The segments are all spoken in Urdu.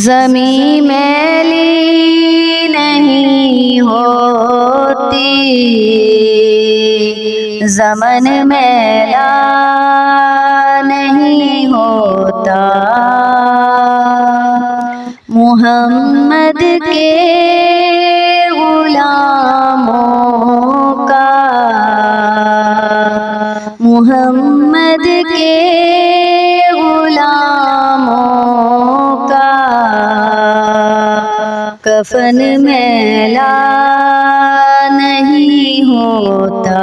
زمین میلی نہیں ہوتی، زمن میلا نہیں ہوتا، محمد کے غلاموں کا، محمد کے غلاموں کا کفن میلا نہیں ہوتا،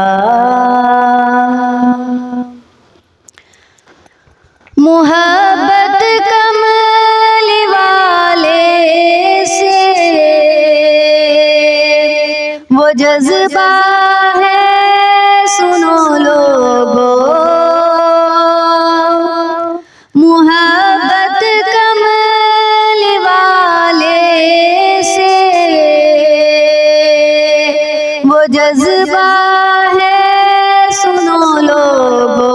محبت کملی والے سے وہ جذبہ ہے، سنو لوگو، محبت کملی والے سے وہ جذبہ ہے، سنو لوگو،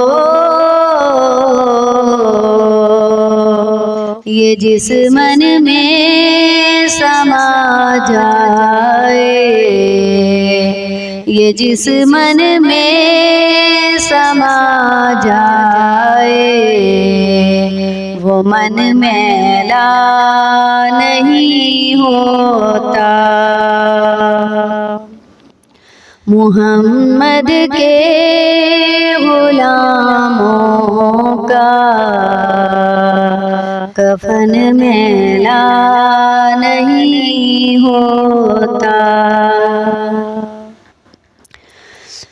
یہ جس من میں سما جائے، یہ جس من میں سما جائے، وہ من میلا نہیں ہوتا، محمد کے غلاموں کا کفن میلا نہیں ہوتا،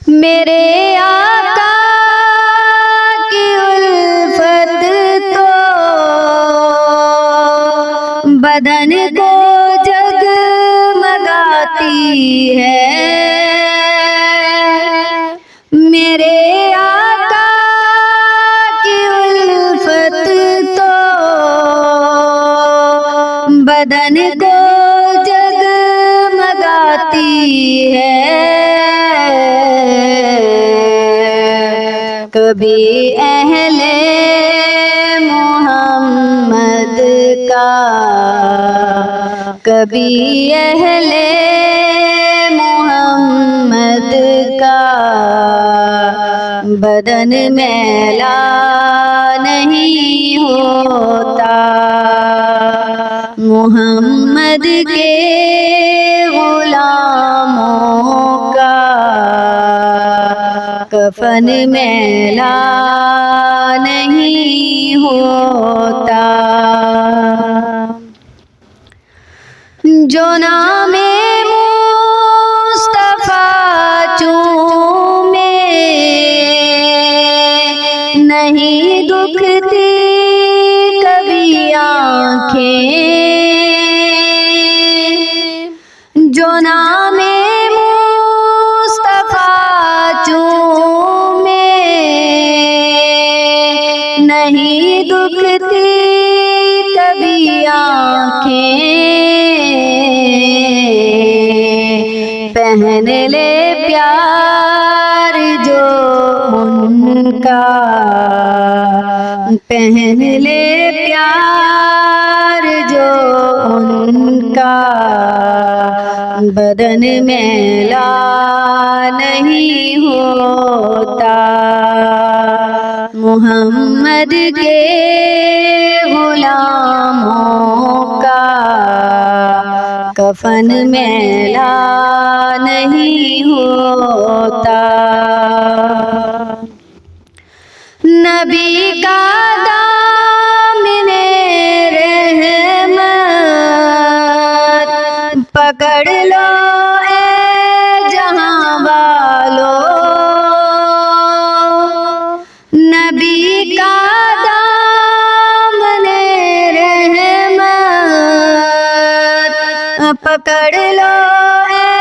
میرے آقا کی الفت تو بدن کو جگمگاتی ہے، میرے آقا کی الفت تو بدن کو جگمگاتی ہے، کبھی اہل محمد کا، کبھی اہل محمد کا بدن میلا نہیں ہوتا، محمد کے غلاموں کا کفن میلا نہیں ہوتا، جو نام مصطفیٰ چومے نہیں دکھتی کبھی آنکھیں، جو نام مصطفیٰ چومے نہیں دکھتی کبھی آنکھیں، پہن لے پیار جو ان کا، پہن لے پیار جو ان کا بدن میلا نہیں ہوتا، محمد کے غلاموں کا کفن میلا نہیں ہوتا، نبی کا دامن رحمت پکڑ لو اے جہاں والو، نبی کا دامن رحمت پکڑ لو اے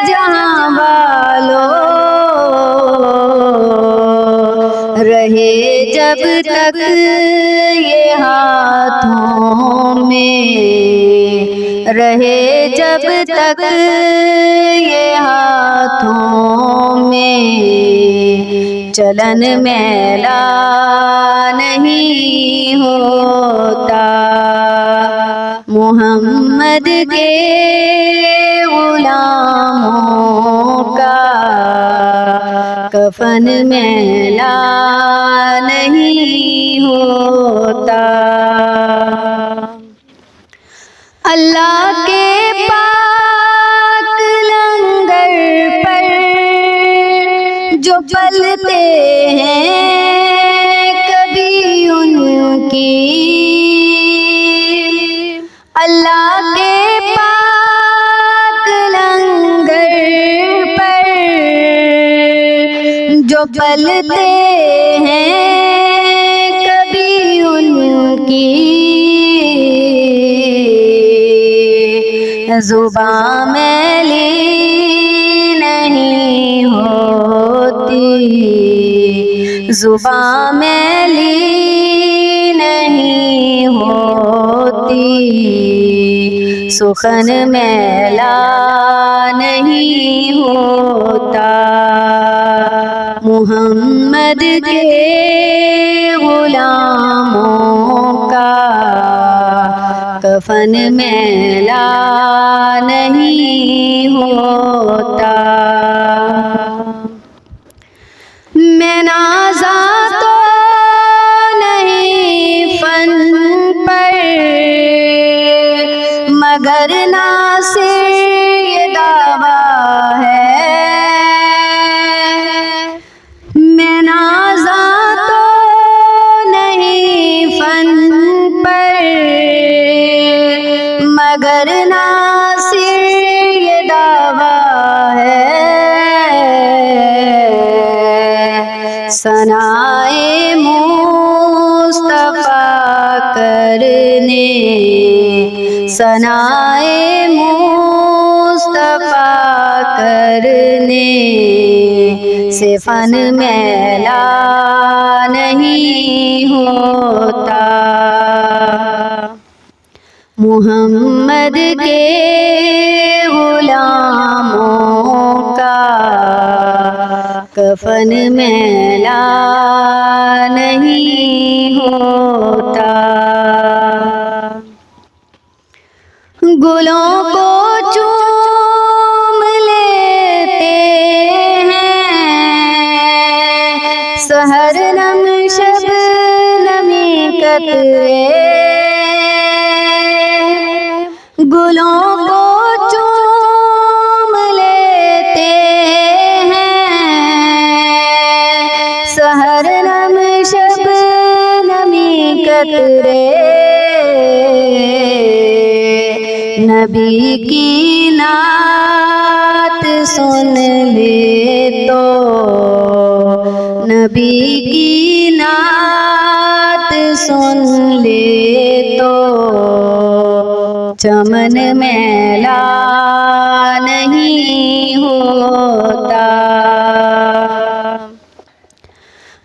جہاں والو، رہے جب تک یہ ہاتھوں میں، رہے جب تک یہ ہاتھوں میں، چلن میلا نہیں ہوتا، محمد کے غلاموں کا کفن میلا نہیں ہوتا۔ اللہ کے پاک لنگر پر جو پلتے ہیں کبھی ان کی، اللہ کے پاک لنگر پر جو پلتے ہیں کبھی ان کی، زباں میلی نہیں ہوتی، زباں میلی نہیں ہوتی، سخن میلا نہیں ہوتا۔ محمد کے غلاموں کا کفن میلا نہیں ہوتا۔ میں نازا تو نہیں فن پر، مگر ناصر یہ دعویٰ ہے، میں نازا تو نہیں فن پر، مگر ناصر یہ دعویٰ ہے، ثنائے مصطفیٰ کرنے، ثنائے مصطفیٰ کرنے سے فن میلا نہیں ہوتا۔ محمد کے غلاموں کا کفن میلا نہیں ہوتا۔ گلوں کو چوم لیتے ہیں سحر نم شبنمی قطرے، گلوں کو چوم لیتے ہیں سحر نم شبنمی قطرے، نبی کی نعت سن لے تو، نبی کی نعت سن لے تو چمن میلا نہیں ہوتا۔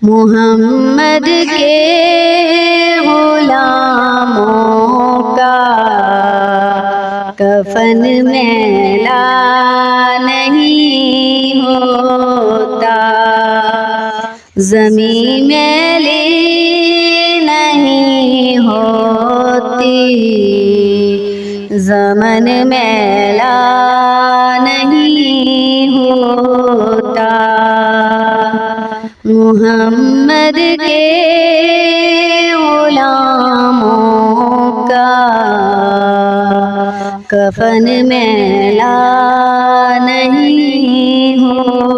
محمد کے غلاموں کا کفن میلا نہیں ہوتا، زمین میلی نہیں ہوتی، زمن میلا نہیں ہوتا۔ محمد کے غلاموں کا کفن میلا نہیں ہوتا۔